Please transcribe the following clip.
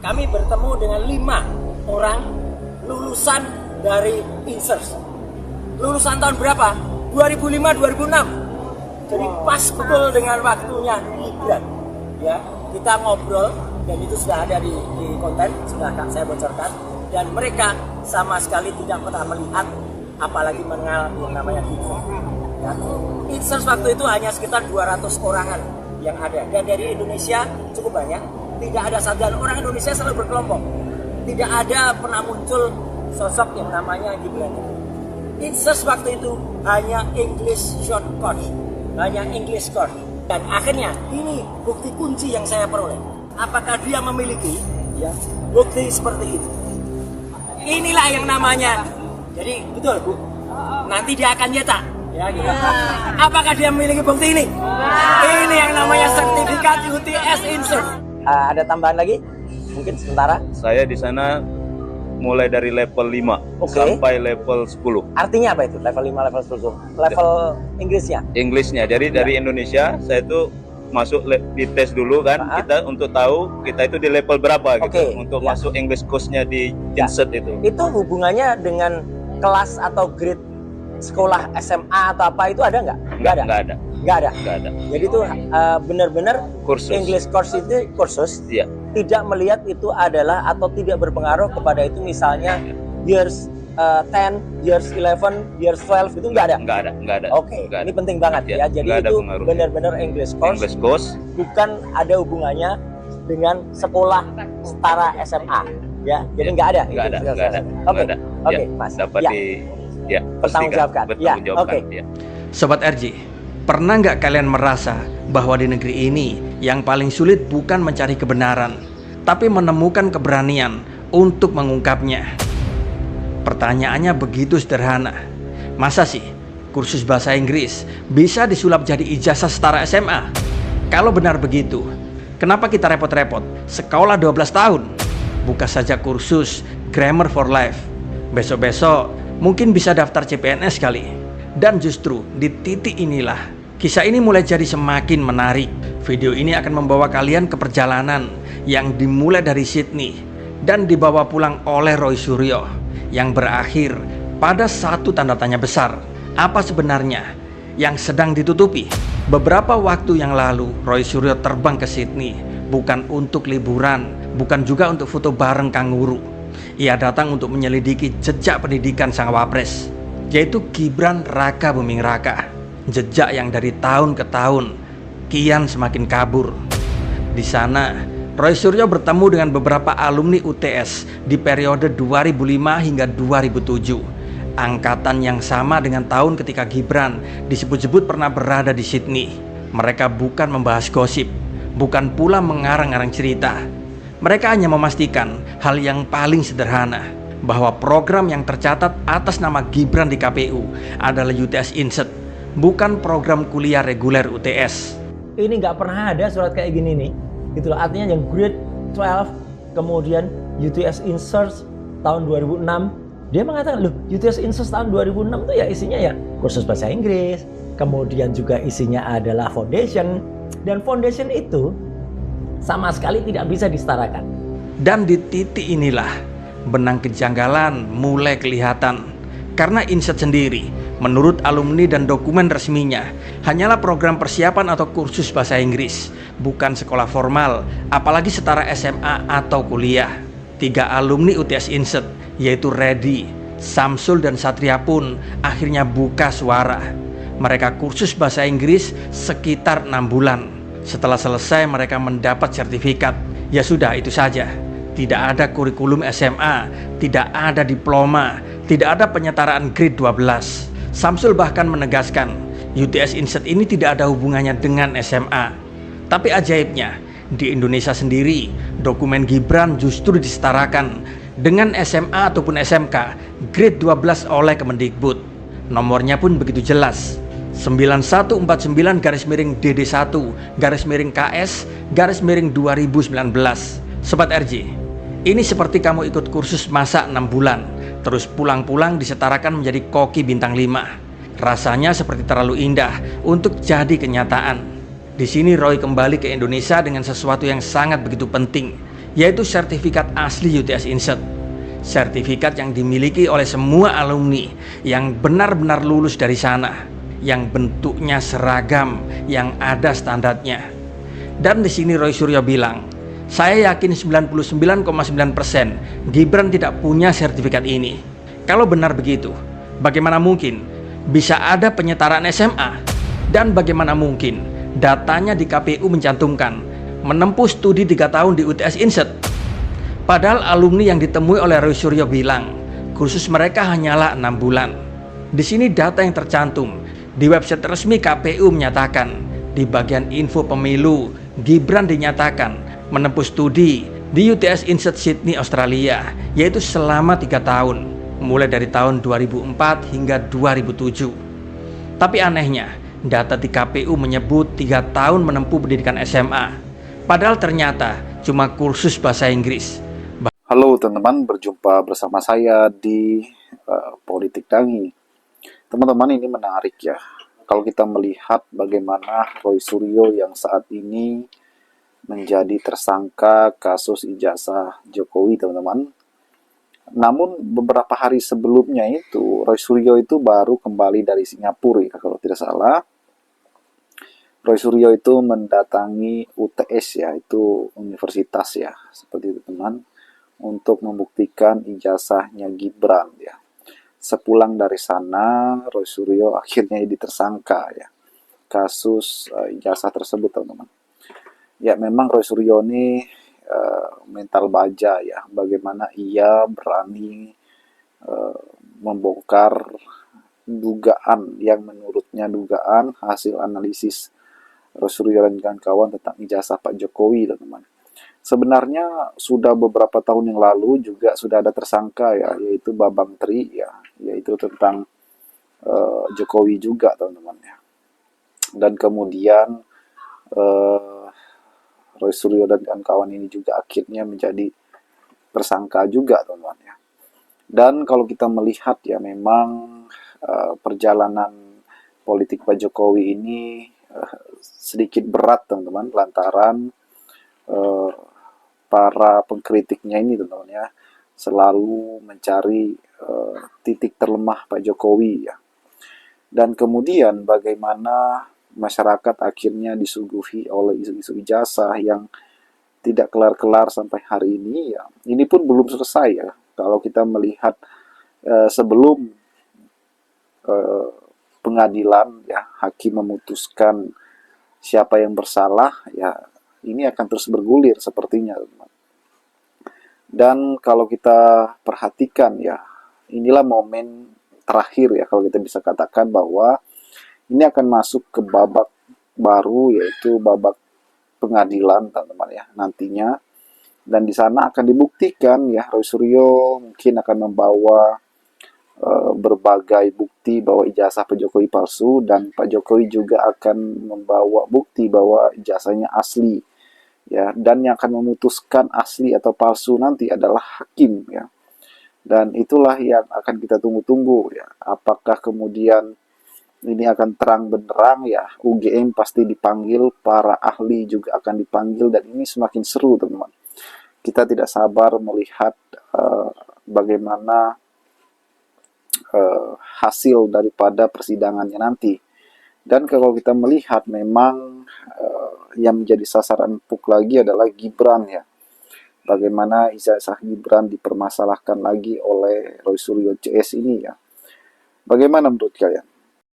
kami bertemu dengan 5 orang lulusan dari Insert. Lulusan tahun berapa? 2005-2006. Jadi pas betul dengan waktunya Gibran. Ya, kita ngobrol dan itu sudah ada di konten, sudah saya bocorkan. Dan mereka sama sekali tidak pernah melihat, apalagi mengenal yang namanya Gibran. Ya. Insert waktu itu hanya sekitar 200 orangan yang ada. Dan dari Indonesia cukup banyak. Tidak ada satu, dan orang Indonesia selalu berkelompok. Tidak ada pernah muncul sosok yang namanya Gibran. Insert waktu itu hanya English short course, hanya English course. Dan akhirnya ini bukti kunci yang saya peroleh. Apakah dia memiliki ya bukti seperti itu? Inilah yang namanya. Jadi betul Bu, nanti dia akan nyetak. Ya, gitu. Apakah dia memiliki bukti ini? Ini yang namanya sertifikat UTS Insert. Ada tambahan lagi? Mungkin sementara. Saya di sana mulai dari level 5 sampai level 10. Artinya apa itu? Level 5, level 10. Level Inggrisnya? Inggrisnya. Jadi dari Indonesia saya itu masuk di tes dulu kan, kita untuk tahu kita itu di level berapa gitu. Untuk masuk English course-nya di Insert itu. Itu hubungannya dengan kelas atau grade sekolah SMA atau apa itu ada nggak? Nggak ada. Jadi itu benar-benar English course itu kursus. Iya. Tidak melihat itu adalah atau tidak berpengaruh kepada itu, misalnya years 10, years 11, years 12 itu nggak ada? Nggak ada. Oke, ini penting banget ya. Jadi itu benar-benar English course, bukan ada hubungannya dengan sekolah setara SMA ya. Jadi nggak ada. Oke, Mas. Dapat pertanggungjawabkan. Oke. Sobat RJ, pernah nggak kalian merasa bahwa di negeri ini yang paling sulit bukan mencari kebenaran, tapi menemukan keberanian untuk mengungkapnya? Pertanyaannya begitu sederhana. Masa sih kursus bahasa Inggris bisa disulap jadi ijazah setara SMA? Kalau benar begitu, kenapa kita repot-repot sekolah 12 tahun? Buka saja kursus Grammar for Life. Besok-besok mungkin bisa daftar CPNS kali. Dan justru di titik inilah kisah ini mulai jadi semakin menarik. Video ini akan membawa kalian ke perjalanan yang dimulai dari Sydney dan dibawa pulang oleh Roy Suryo, yang berakhir pada satu tanda tanya besar. Apa sebenarnya yang sedang ditutupi? Beberapa waktu yang lalu Roy Suryo terbang ke Sydney, bukan untuk liburan, bukan juga untuk foto bareng Kang Wuru. Ia datang untuk menyelidiki jejak pendidikan sang wapres, yaitu Gibran Raka Buming Raka. Jejak yang dari tahun ke tahun kian semakin kabur. Di sana Roy Suryo bertemu dengan beberapa alumni UTS di periode 2005 hingga 2007. Angkatan yang sama dengan tahun ketika Gibran disebut-sebut pernah berada di Sydney. Mereka bukan membahas gosip, bukan pula mengarang-arang cerita. Mereka hanya memastikan hal yang paling sederhana, bahwa program yang tercatat atas nama Gibran di KPU adalah UTS Insert, bukan program kuliah reguler UTS. Ini nggak pernah ada surat kayak gini nih. Itulah artinya yang grade 12, kemudian UTS Insert tahun 2006. Dia mengatakan, loh UTS Insert tahun 2006 itu ya isinya ya kursus bahasa Inggris, kemudian juga isinya adalah foundation. Dan foundation itu sama sekali tidak bisa disetarakan. Dan di titik inilah benang kejanggalan mulai kelihatan. Karena Insert sendiri, menurut alumni dan dokumen resminya, hanyalah program persiapan atau kursus bahasa Inggris, bukan sekolah formal, apalagi setara SMA atau kuliah. 3 alumni UTS Insert, yaitu Reddy, Samsul, dan Satria pun akhirnya buka suara. Mereka kursus bahasa Inggris sekitar 6 bulan. Setelah selesai mereka mendapat sertifikat. Ya sudah, itu saja. Tidak ada kurikulum SMA, tidak ada diploma, tidak ada penyetaraan grade 12. Samsul bahkan menegaskan, UTS Insert ini tidak ada hubungannya dengan SMA. Tapi ajaibnya, di Indonesia sendiri, dokumen Gibran justru disetarakan dengan SMA ataupun SMK grade 12 oleh Kemendikbud. Nomornya pun begitu jelas, 9149-KS-KS-2019. Sobat RJ, ini seperti kamu ikut kursus masak 6 bulan, terus pulang-pulang disetarakan menjadi koki bintang 5. Rasanya seperti terlalu indah untuk jadi kenyataan. Di sini Roy kembali ke Indonesia dengan sesuatu yang sangat begitu penting, yaitu sertifikat asli UTS Insert. Sertifikat yang dimiliki oleh semua alumni yang benar-benar lulus dari sana, yang bentuknya seragam, yang ada standarnya. Dan di sini Roy Suryo bilang, saya yakin 99,9% Gibran tidak punya sertifikat ini. Kalau benar begitu, bagaimana mungkin bisa ada penyetaraan SMA? Dan bagaimana mungkin datanya di KPU mencantumkan menempuh studi 3 tahun di UTS Insert? Padahal alumni yang ditemui oleh Roy Suryo bilang, kursus mereka hanyalah 6 bulan. Di sini data yang tercantum di website resmi KPU menyatakan, di bagian info pemilu, Gibran dinyatakan menempuh studi di UTS Insert Sydney, Australia, yaitu selama 3 tahun, mulai dari tahun 2004 hingga 2007. Tapi anehnya, data di KPU menyebut 3 tahun menempuh pendidikan SMA, padahal ternyata cuma kursus bahasa Inggris. Halo teman-teman, berjumpa bersama saya di Politik Dangi. Teman-teman, ini menarik ya. Kalau kita melihat bagaimana Roy Suryo yang saat ini menjadi tersangka kasus ijazah Jokowi, teman-teman. Namun beberapa hari sebelumnya itu, Roy Suryo itu baru kembali dari Singapura, ya, kalau tidak salah. Roy Suryo itu mendatangi UTS, ya, itu universitas ya, seperti itu teman, untuk membuktikan ijazahnya Gibran ya. Sepulang dari sana, Roy Suryo akhirnya jadi tersangka ya, kasus ijazah tersebut, teman-teman. Ya, memang Roy Suryo ini mental baja ya, bagaimana ia berani membongkar dugaan yang menurutnya dugaan hasil analisis Roy Suryo dan kawan-kawan tentang ijazah Pak Jokowi, teman-teman. Sebenarnya sudah beberapa tahun yang lalu juga sudah ada tersangka ya, yaitu Babang Tri ya, yaitu tentang Jokowi juga, teman-teman ya. Dan kemudian Roy Suryo dan kawan-kawan ini juga akhirnya menjadi tersangka juga, teman-teman ya. Dan kalau kita melihat ya, memang perjalanan politik Pak Jokowi ini sedikit berat, teman-teman, lantaran para pengkritiknya ini, teman-teman ya, selalu mencari titik terlemah Pak Jokowi ya. Dan kemudian bagaimana masyarakat akhirnya disuguhi oleh isu-isu ijazah yang tidak kelar-kelar sampai hari ini ya. Ini pun belum selesai ya. Kalau kita melihat sebelum pengadilan ya, hakim memutuskan siapa yang bersalah ya, ini akan terus bergulir sepertinya, teman-teman. Dan kalau kita perhatikan ya, inilah momen terakhir ya, kalau kita bisa katakan bahwa ini akan masuk ke babak baru, yaitu babak pengadilan, teman-teman ya, nantinya. Dan di sana akan dibuktikan ya, Roy Suryo mungkin akan membawa berbagai bukti bahwa ijazah Pak Jokowi palsu, dan Pak Jokowi juga akan membawa bukti bahwa ijazahnya asli ya. Dan yang akan memutuskan asli atau palsu nanti adalah hakim ya. Dan itulah yang akan kita tunggu-tunggu ya. Apakah kemudian ini akan terang benderang ya, UGM pasti dipanggil, para ahli juga akan dipanggil, dan ini semakin seru, teman-teman. Kita tidak sabar melihat bagaimana hasil daripada persidangannya nanti. Dan kalau kita melihat memang yang menjadi sasaran empuk lagi adalah Gibran ya. Bagaimana ijazah Gibran dipermasalahkan lagi oleh Roy Suryo CS ini ya. Bagaimana menurut kalian?